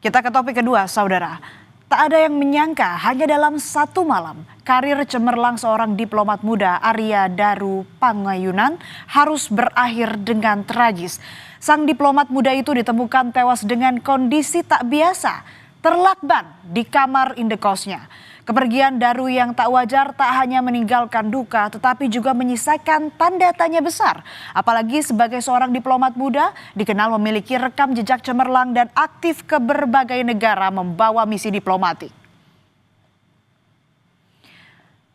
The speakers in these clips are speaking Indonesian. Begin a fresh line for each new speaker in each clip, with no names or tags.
Kita ke topik kedua, saudara. Tak ada yang menyangka hanya dalam satu malam, karir cemerlang seorang diplomat muda Arya Daru Pangayunan harus berakhir dengan tragis. Sang diplomat muda itu ditemukan tewas dengan kondisi tak biasa, terlakban di kamar indekosnya. Kepergian Daru yang tak wajar tak hanya meninggalkan duka tetapi juga menyisakan tanda tanya besar. Apalagi sebagai seorang diplomat muda dikenal memiliki rekam jejak cemerlang dan aktif ke berbagai negara membawa misi diplomatik.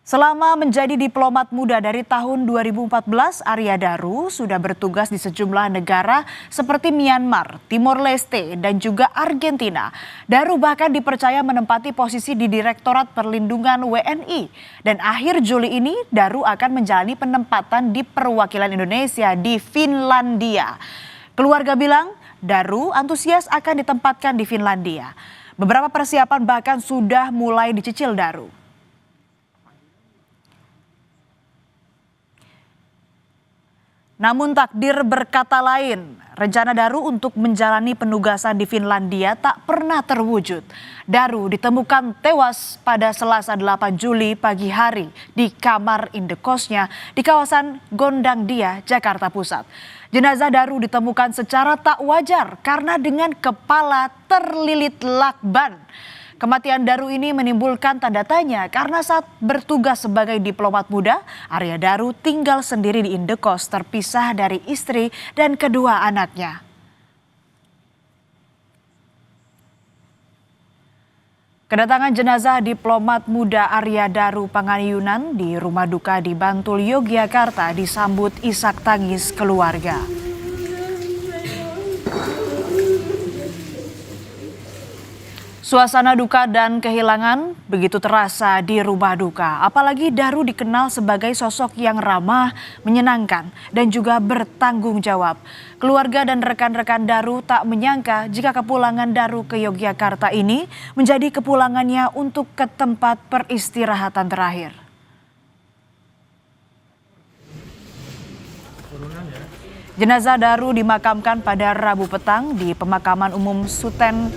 Selama menjadi diplomat muda dari tahun 2014, Arya Daru sudah bertugas di sejumlah negara seperti Myanmar, Timor Leste, dan juga Argentina. Daru bahkan dipercaya menempati posisi di Direktorat Perlindungan WNI. Dan akhir Juli ini, Daru akan menjalani penempatan di perwakilan Indonesia di Finlandia. Keluarga bilang, Daru antusias akan ditempatkan di Finlandia. Beberapa persiapan bahkan sudah mulai dicicil Daru. Namun takdir berkata lain, rencana Daru untuk menjalani penugasan di Finlandia tak pernah terwujud. Daru ditemukan tewas pada Selasa 8 Juli pagi hari di kamar indekosnya di kawasan Gondangdia, Jakarta Pusat. Jenazah Daru ditemukan secara tak wajar karena dengan kepala terlilit lakban. Kematian Daru ini menimbulkan tanda tanya karena saat bertugas sebagai diplomat muda, Arya Daru tinggal sendiri di indekos terpisah dari istri dan kedua anaknya. Kedatangan jenazah diplomat muda Arya Daru Pangayunan di rumah duka di Bantul, Yogyakarta disambut isak tangis keluarga. Suasana duka dan kehilangan begitu terasa di rumah duka. Apalagi Daru dikenal sebagai sosok yang ramah, menyenangkan, dan juga bertanggung jawab. Keluarga dan rekan-rekan Daru tak menyangka jika kepulangan Daru ke Yogyakarta ini menjadi kepulangannya untuk ke tempat peristirahatan terakhir. Jenazah Daru dimakamkan pada Rabu petang di Pemakaman Umum Suten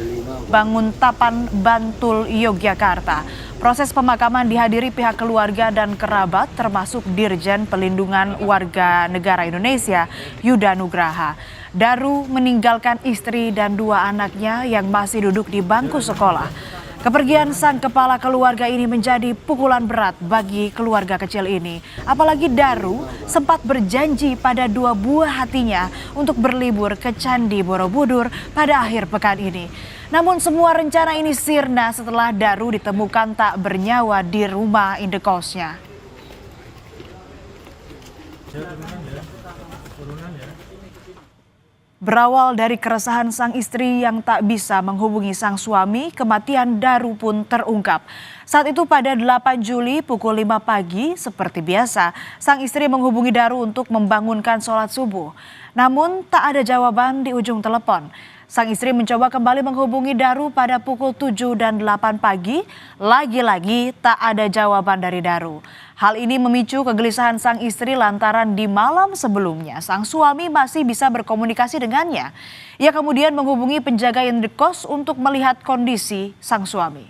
Banguntapan, Bantul, Yogyakarta. Proses pemakaman dihadiri pihak keluarga dan kerabat termasuk Dirjen Pelindungan Warga Negara Indonesia, Yuda Nugraha. Daru meninggalkan istri dan dua anaknya yang masih duduk di bangku sekolah. Kepergian sang kepala keluarga ini menjadi pukulan berat bagi keluarga kecil ini. Apalagi Daru sempat berjanji pada dua buah hatinya untuk berlibur ke Candi Borobudur pada akhir pekan ini. Namun semua rencana ini sirna setelah Daru ditemukan tak bernyawa di rumah indekosnya. Berawal dari keresahan sang istri yang tak bisa menghubungi sang suami, kematian Daru pun terungkap. Saat itu pada 8 Juli pukul 5 pagi, seperti biasa, sang istri menghubungi Daru untuk membangunkan sholat subuh. Namun tak ada jawaban di ujung telepon. Sang istri mencoba kembali menghubungi Daru pada pukul 7 dan 8 pagi, lagi-lagi tak ada jawaban dari Daru. Hal ini memicu kegelisahan sang istri lantaran di malam sebelumnya sang suami masih bisa berkomunikasi dengannya. Ia kemudian menghubungi penjaga indekos untuk melihat kondisi sang suami.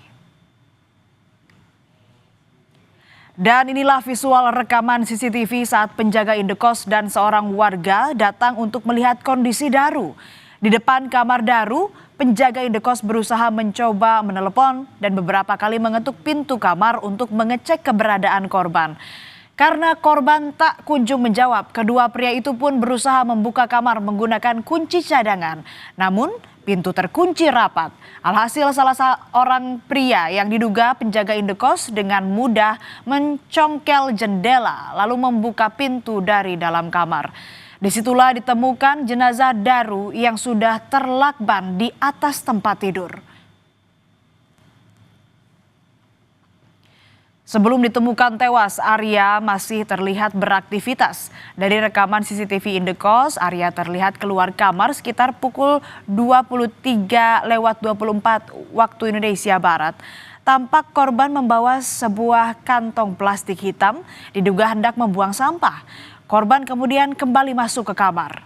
Dan inilah visual rekaman CCTV saat penjaga indekos dan seorang warga datang untuk melihat kondisi Daru. Di depan kamar Daru, penjaga indekos berusaha mencoba menelepon dan beberapa kali mengetuk pintu kamar untuk mengecek keberadaan korban. Karena korban tak kunjung menjawab, kedua pria itu pun berusaha membuka kamar menggunakan kunci cadangan. Namun, pintu terkunci rapat. Alhasil salah seorang pria yang diduga penjaga indekos dengan mudah mencongkel jendela lalu membuka pintu dari dalam kamar. Disitulah ditemukan jenazah Daru yang sudah terlakban di atas tempat tidur. Sebelum ditemukan tewas, Arya masih terlihat beraktivitas. Dari rekaman CCTV indekos, Arya terlihat keluar kamar sekitar pukul 23:24 waktu Indonesia Barat. Tampak korban membawa sebuah kantong plastik hitam, diduga hendak membuang sampah. Korban kemudian kembali masuk ke kamar.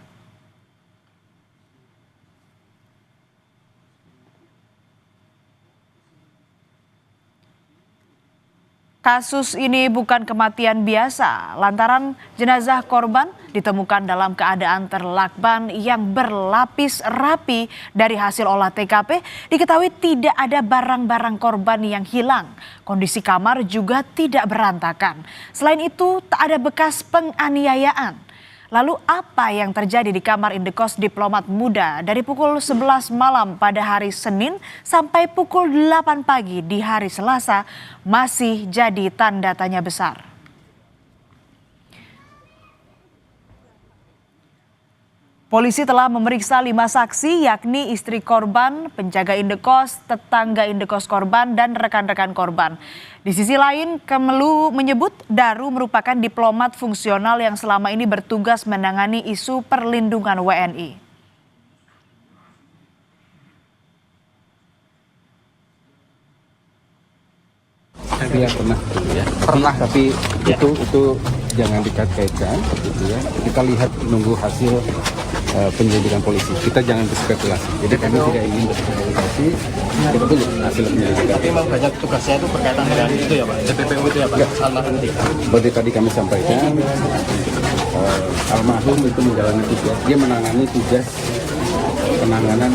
Kasus ini bukan kematian biasa lantaran jenazah korban ditemukan dalam keadaan terlakban yang berlapis rapi. Dari hasil olah TKP diketahui tidak ada barang-barang korban yang hilang. Kondisi kamar juga tidak berantakan. Selain itu tak ada bekas penganiayaan. Lalu apa yang terjadi di kamar indekos diplomat muda dari pukul 11 malam pada hari Senin sampai pukul 8 pagi di hari Selasa masih jadi tanda tanya besar. Polisi telah memeriksa 5 saksi yakni istri korban, penjaga indekos, tetangga indekos korban, dan rekan-rekan korban. Di sisi lain, Kemlu menyebut Daru merupakan diplomat fungsional yang selama ini bertugas menangani isu perlindungan WNI.
Iya pernah tapi itu jangan dikait-kaitkan gitu ya. Kita lihat menunggu hasil penyelidikan polisi. Kita jangan berspekulasi. Jadi kami tidak ingin berspekulasi. Kita tunggu hasil penyelidikan.
Tapi memang banyak tugasnya itu berkaitan dengan itu ya Pak, TPPU itu ya Pak, almarhum itu.
Seperti tadi kami sampaikan, almarhum itu menjalani tugas. Dia menangani tugas penanganan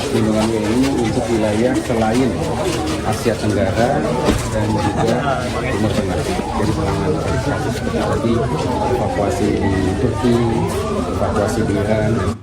perlindungan WNI untuk wilayah selain Asia Tenggara dan juga Timur Tengah. Jadi penanganan kasus seperti tadi evakuasi di Turki, evakuasi di Iran.